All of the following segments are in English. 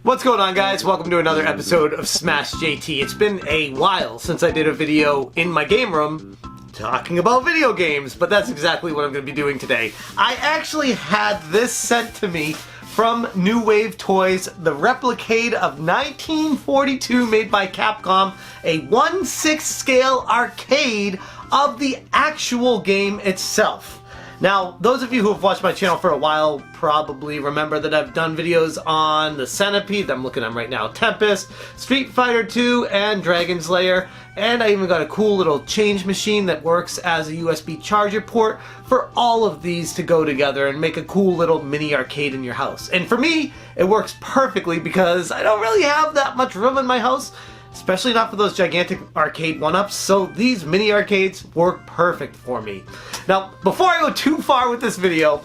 What's going on, guys? Welcome to another episode of Smash JT. It's been a while since I did a video in my game room talking about video games, but that's exactly what I'm going to be doing today. I actually had this sent to me from New Wave Toys, the RepliCade of 1942 made by Capcom, a 1/6 scale arcade of the actual game itself. Now, those of you who have watched my channel for a while probably remember that I've done videos on the Centipede, I'm looking at them right now, Tempest, Street Fighter 2, and Dragon's Lair, and I even got a cool little change machine that works as a USB charger port for all of these to go together and make a cool little mini arcade in your house. And for me, it works perfectly because I don't really have that much room in my house, especially not for those gigantic arcade one-ups, so these mini arcades work perfect for me. Now, before I go too far with this video,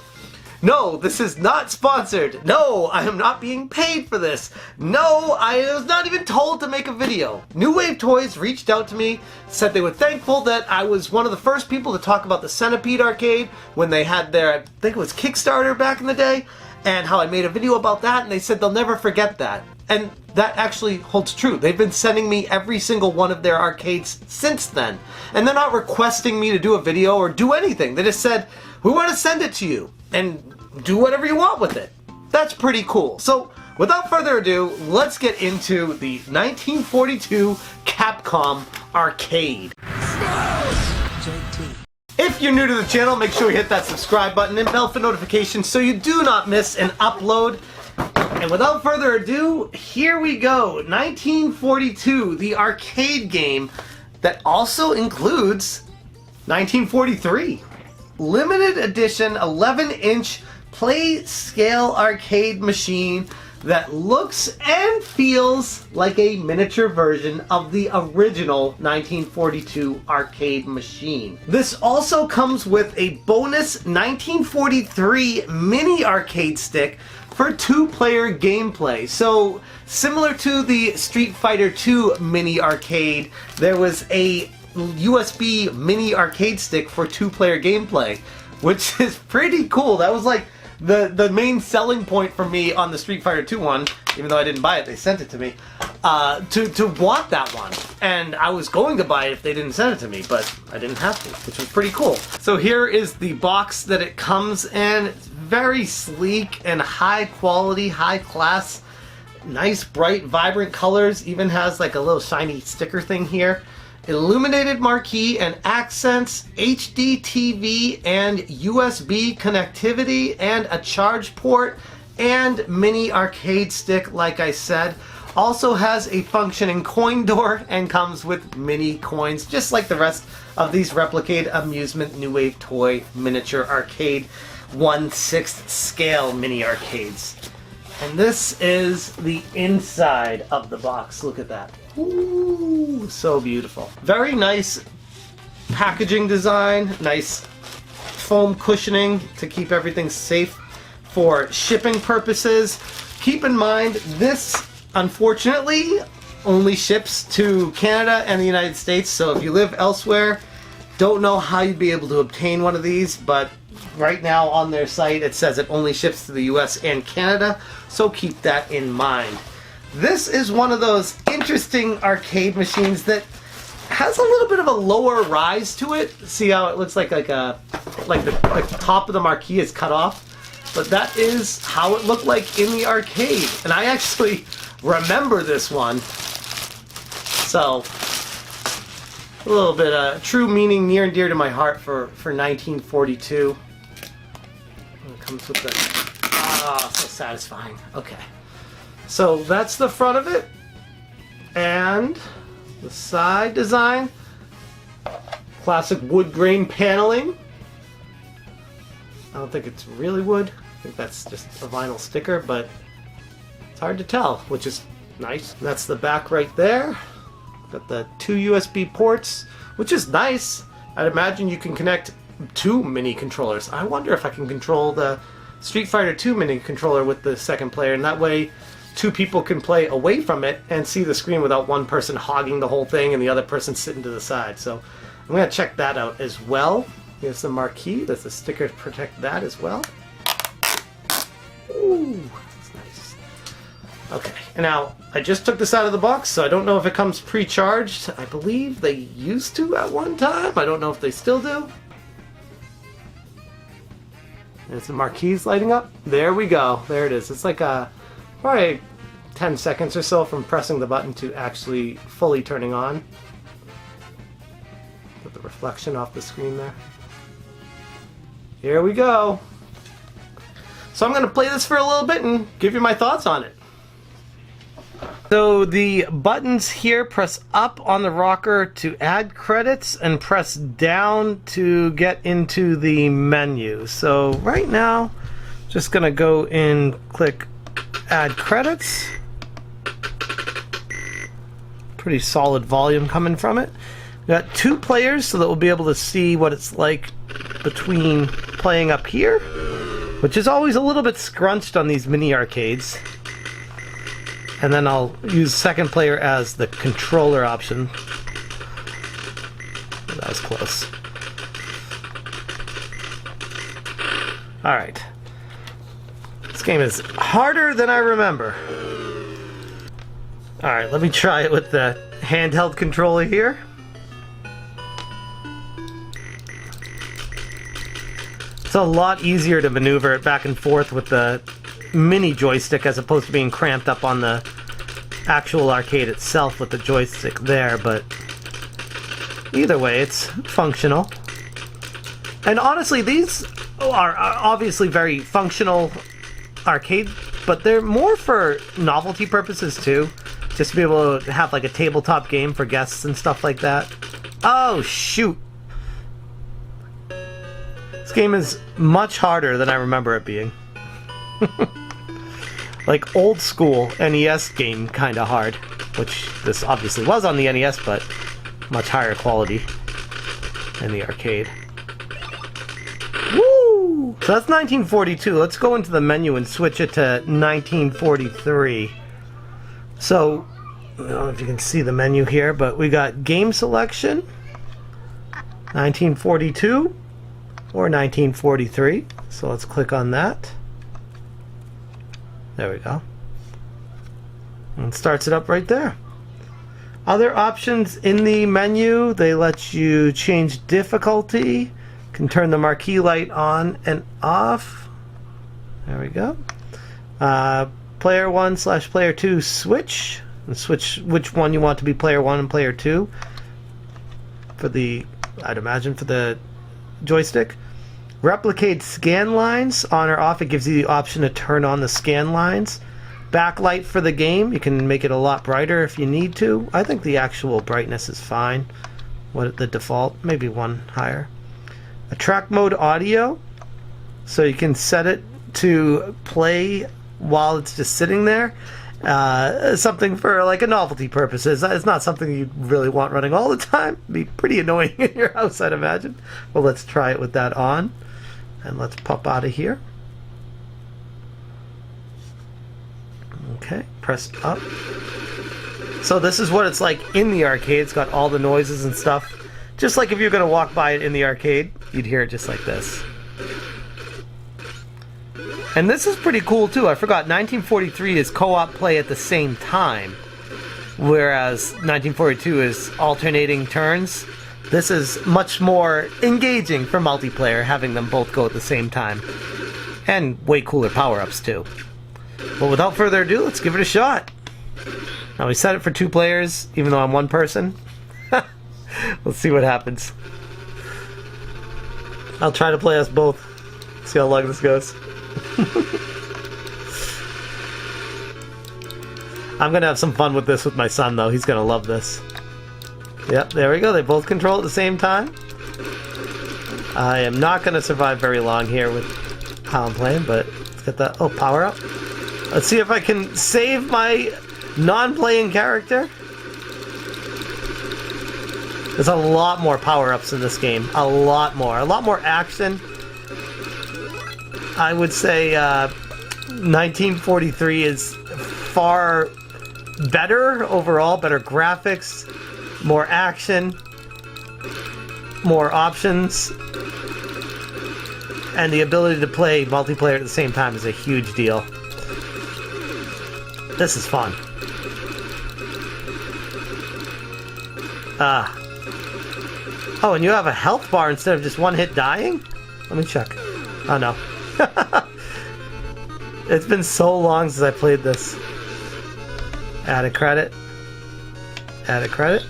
no, this is not sponsored. No, I am not being paid for this. No, I was not even told to make a video. New Wave Toys reached out to me, said they were thankful that I was one of the first people to talk about the Centipede arcade when they had their, I think it was Kickstarter back in the day, and how I made a video about that, and they said they'll never forget that. And that actually holds true. They've been sending me every single one of their arcades since then. And they're not requesting me to do a video or do anything. They just said, we want to send it to you and do whatever you want with it. That's pretty cool. So without further ado, let's get into the 1942 Capcom arcade. If you're new to the channel, make sure you hit that subscribe button and bell for notifications so you do not miss an upload. And without further ado, here we go. 1942, the arcade game that also includes 1943. Limited edition 11-inch PlayScale arcade machine that looks and feels like a miniature version of the original 1942 arcade machine. This also comes with a bonus 1943 mini arcade stick for two-player gameplay. So, similar to the Street Fighter 2 mini arcade, there was a USB mini arcade stick for two-player gameplay, which is pretty cool. That was like the main selling point for me on the Street Fighter 2 one, even though I didn't buy it, they sent it to me, to want that one. And I was going to buy it if they didn't send it to me, but I didn't have to, which was pretty cool. So here is the box that it comes in. It's very sleek and high quality, high class, nice, bright, vibrant colors. Even has like a little shiny sticker thing here. Illuminated marquee and accents, HD TV and USB connectivity, and a charge port, and mini arcade stick, like I said. Also has a functioning coin door and comes with mini coins, just like the rest of these RepliCade Amusement New Wave Toy miniature arcade 1/6 scale mini arcades. And this is the inside of the box. Look at that. Ooh, so beautiful. Very nice packaging design, nice foam cushioning to keep everything safe for shipping purposes. Keep in mind, this unfortunately only ships to Canada and the United States, so if you live elsewhere, don't know how you'd be able to obtain one of these, but right now on their site it says it only ships to the US and Canada, so keep that in mind. This is one of those interesting arcade machines that has a little bit of a lower rise to it. See how it looks like the top of the marquee is cut off? But that is how it looked like in the arcade. And I actually remember this one. So, a little bit of true meaning near and dear to my heart for 1942. It comes with the, so satisfying. Okay. So that's the front of it, and the side design, classic wood grain paneling. I don't think it's really wood, I think that's just a vinyl sticker, but it's hard to tell, which is nice. That's the back right there. Got the two USB ports, which is nice. I'd imagine you can connect two mini controllers. I wonder if I can control the Street Fighter 2 mini controller with the second player, and that way two people can play away from it and see the screen without one person hogging the whole thing and the other person sitting to the side. So I'm going to check that out as well. Here's the marquee. There's a sticker to protect that as well. Ooh, that's nice. Okay, and now I just took this out of the box, so I don't know if it comes pre-charged. I believe they used to at one time. I don't know if they still do. There's the marquees lighting up. There we go. There it is. It's like probably 10 seconds or so from pressing the button to actually fully turning on. Put the reflection off the screen there. Here we go. So I'm going to play this for a little bit and give you my thoughts on it. So the buttons here, press up on the rocker to add credits and press down to get into the menu. So right now, just going to go and click add credits. Pretty solid volume coming from it. We got 2 players, so that we'll be able to see what it's like between playing up here, which is always a little bit scrunched on these mini arcades. And then I'll use second player as the controller option. That was close. Alright. This game is harder than I remember. Alright, let me try it with the handheld controller here. It's a lot easier to maneuver it back and forth with the mini joystick as opposed to being cramped up on the actual arcade itself with the joystick there, but either way, it's functional. And honestly, these are obviously very functional arcade, but they're more for novelty purposes too. Just to be able to have like a tabletop game for guests and stuff like that. Oh, shoot. This game is much harder than I remember it being. Like old school NES game kind of hard, which this obviously was on the NES, but much higher quality in the arcade. Woo! So that's 1942. Let's go into the menu and switch it to 1943. So, I don't know if you can see the menu here, but we got game selection, 1942 or 1943. So let's click on that. There we go. And it starts it up right there. Other options in the menu, they let you change difficulty, can turn the marquee light on and off. There we go. Player 1/player 2 switch. And switch which one you want to be player 1 and player 2. For the, I'd imagine for the joystick. RepliCade scan lines, on or off. It gives you the option to turn on the scan lines. Backlight for the game, you can make it a lot brighter if you need to. I think the actual brightness is fine. What the default, maybe one higher. A track mode audio, so you can set it to play while it's just sitting there. Something for like a novelty purposes. It's not something you really want running all the time. It'd be pretty annoying in your house, I'd imagine. Well, let's try it with that on. And let's pop out of here. Okay, press up. So this is what it's like in the arcade. It's got all the noises and stuff. Just like if you're going to walk by it in the arcade, you'd hear it just like this. And this is pretty cool too. I forgot, 1943 is co-op play at the same time, whereas 1942 is alternating turns. This is much more engaging for multiplayer, having them both go at the same time. And way cooler power-ups too. But without further ado, let's give it a shot. Now we set it for 2 players, even though I'm 1 person. Let's see what happens. I'll try to play us both. See how long this goes. I'm gonna have some fun with this with my son though. He's gonna love this. Yep, there we go. They both control at the same time. I am not gonna survive very long here with how I'm playing, but let's get that. Oh, power up. Let's see if I can save my non-playing character. There's a lot more power-ups in this game. A lot more. A lot more action. I would say 1943 is far better overall. Better graphics, more action, more options, and the ability to play multiplayer at the same time is a huge deal. This is fun. Oh, and you have a health bar instead of just one hit dying? Let me check. Oh, no. It's been so long since I played this. Add a credit. Add a credit.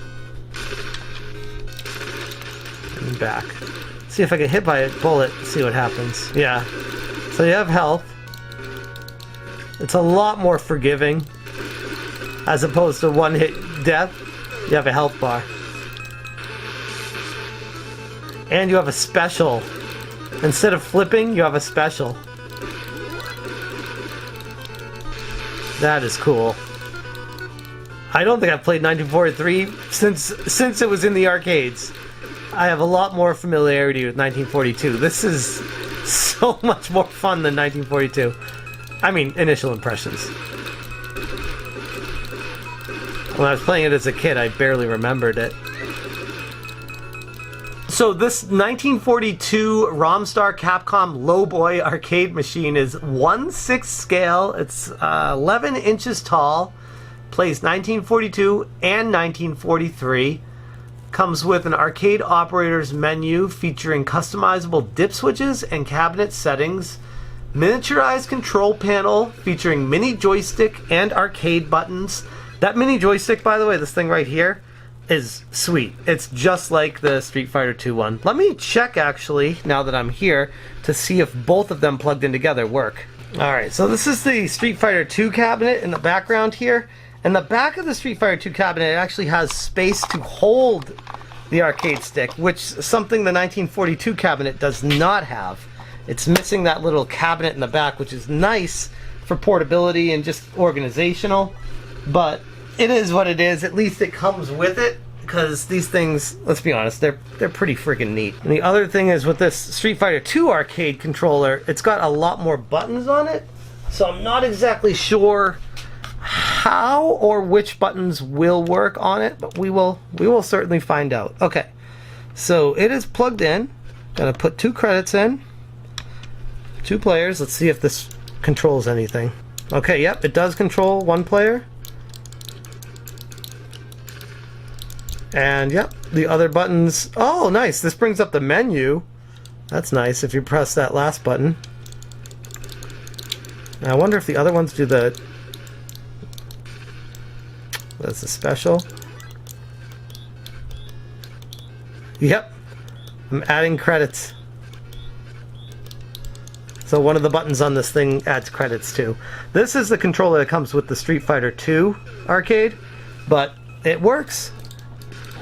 And back. See if I get hit by a bullet, see what happens. Yeah. So you have health. It's a lot more forgiving. As opposed to one hit death, you have a health bar. And you have a special. Instead of flipping, you have a special. That is cool. I don't think I've played 1943 since it was in the arcades. I have a lot more familiarity with 1942. This is so much more fun than 1942. I mean, initial impressions. When I was playing it as a kid, I barely remembered it. So this 1942 Romstar Capcom Lowboy arcade machine is 1/6 scale. It's 11 inches tall. Plays 1942 and 1943. Comes with an arcade operator's menu featuring customizable dip switches and cabinet settings. Miniaturized control panel featuring mini joystick and arcade buttons. That mini joystick, by the way, this thing right here, is sweet. It's just like the Street Fighter 2 one. Let me check, actually, now that I'm here, to see if both of them plugged in together work. Alright, so this is the Street Fighter 2 cabinet in the background here. In the back of the Street Fighter 2 cabinet, it actually has space to hold the arcade stick, which is something the 1942 cabinet does not have. It's missing that little cabinet in the back, which is nice for portability and just organizational, but it is what it is. At least it comes with it, because these things, let's be honest, they're pretty freaking neat. And the other thing is, with this Street Fighter 2 arcade controller, it's got a lot more buttons on it, so I'm not exactly sure how or which buttons will work on it, but we will certainly find out. Okay, so it is plugged in. Gonna put 2 credits in, 2 players. Let's see if this controls anything. Okay, yep, it does control 1 player. And yep, the other buttons. Oh, nice. This brings up the menu. That's nice if you press that last button. Now, I wonder if the other ones do the... That's a special. Yep. I'm adding credits. So one of the buttons on this thing adds credits too. This is the controller that comes with the Street Fighter 2 arcade, but it works.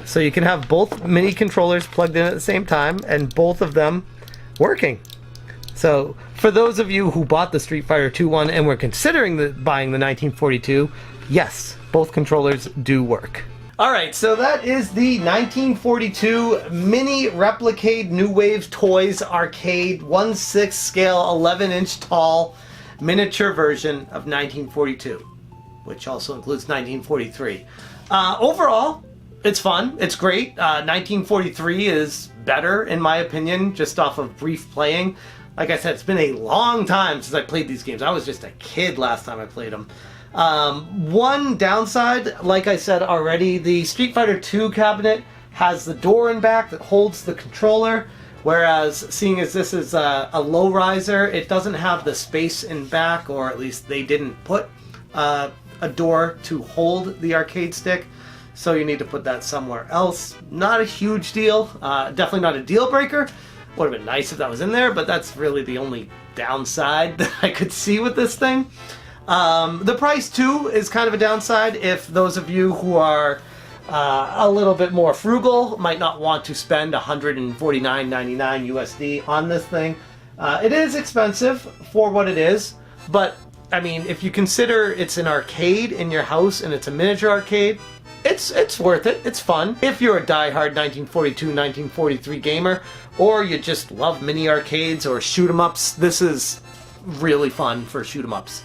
So you can have both mini controllers plugged in at the same time and both of them working. So for those of you who bought the Street Fighter 2 one and were considering buying the 1942, yes, both controllers do work. Alright, so that is the 1942 Mini RepliCade New Wave Toys Arcade 1/6 scale 11 inch tall miniature version of 1942, which also includes 1943. Overall, it's fun. It's great. 1943 is better, in my opinion, just off of brief playing. Like I said, it's been a long time since I played these games. I was just a kid last time I played them. One downside, like I said already, the Street Fighter 2 cabinet has the door in back that holds the controller, whereas seeing as this is a low riser, it doesn't have the space in back, or at least they didn't put a door to hold the arcade stick. So you need to put that somewhere else. Not a huge deal. Definitely not a deal breaker. Would have been nice if that was in there, but that's really the only downside that I could see with this thing. The price too is kind of a downside if those of you who are a little bit more frugal might not want to spend $149.99 USD on this thing. It is expensive for what it is, but I mean, if you consider it's an arcade in your house and it's a miniature arcade, it's worth it. It's fun. If you're a die-hard 1942, 1943 gamer, or you just love mini arcades or shoot 'em ups, this is really fun for shoot 'em ups.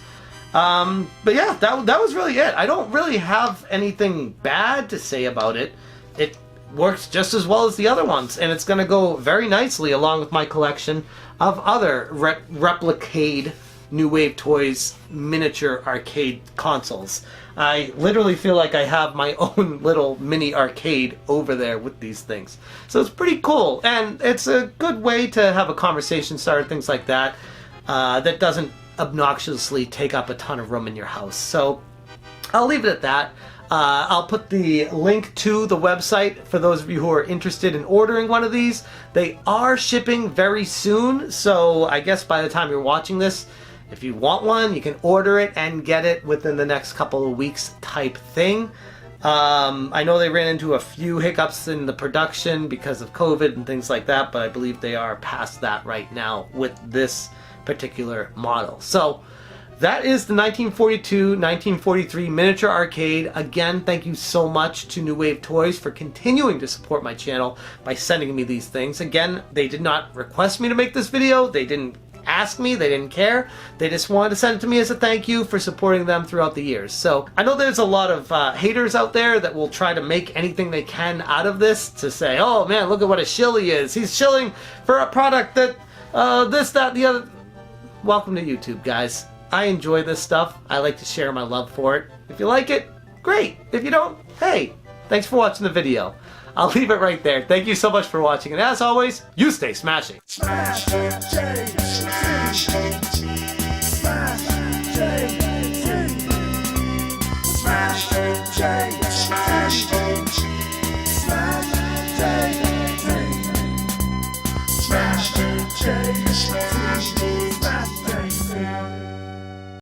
But yeah, that was really it. I don't really have anything bad to say about it. It works just as well as the other ones, and it's going to go very nicely along with my collection of other RepliCade New Wave Toys miniature arcade consoles. I literally feel like I have my own little mini arcade over there with these things. So it's pretty cool, and it's a good way to have a conversation starter, things like that, that doesn't obnoxiously take up a ton of room in your house. So I'll leave it at that. I'll put the link to the website for those of you who are interested in ordering one of these. They are shipping very soon, so I guess by the time you're watching this, if you want one, you can order it and get it within the next couple of weeks type thing. I know they ran into a few hiccups in the production because of COVID and things like that, but I believe they are past that right now with this particular model. So that is the 1942-1943 miniature arcade. Again, thank you so much to New Wave Toys for continuing to support my channel by sending me these things. Again, they did not request me to make this video. They didn't ask me, they didn't care. They just wanted to send it to me as a thank you for supporting them throughout the years. So I know there's a lot of haters out there that will try to make anything they can out of this to say, oh man, look at what a shill he is. He's shilling for a product that this, that, the other. Welcome to YouTube, guys. I enjoy this stuff. I like to share my love for it. If you like it, great. If you don't, hey, thanks for watching the video. I'll leave it right there. Thank you so much for watching, and as always, you stay smashing. Smash, J, smash, smash, J, smash, J, smash, smash, J, smash, J, smash.